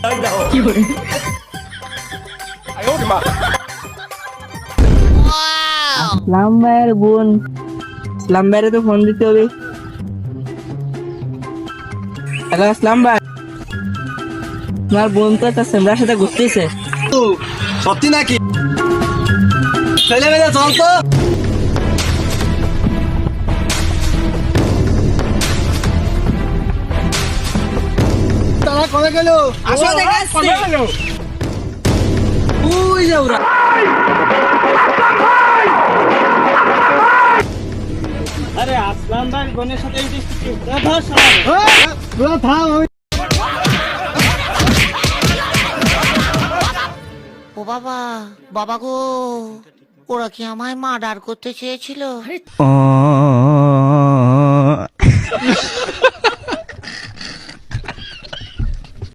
আসলাম ভাইয়ের বোন, আসলাম ভাইয়ের তো ফোন দিতে হবে। হ্যালো আসলাম ভাই, তোমার বোন তো একটা সেমরার সাথে ঘুরতেছে। সত্যি নাকি? ছেলে মেয়ে চল তো। তারা কবে গেল? আসো দেখে আসছি। ওই যে ওরা। আরে আসলাম ভাই বোনের সাথে তোরা থাম। ও বাবা, বাবা গো, ওরা কি আমায় মার্ডার করতে চেয়েছিল?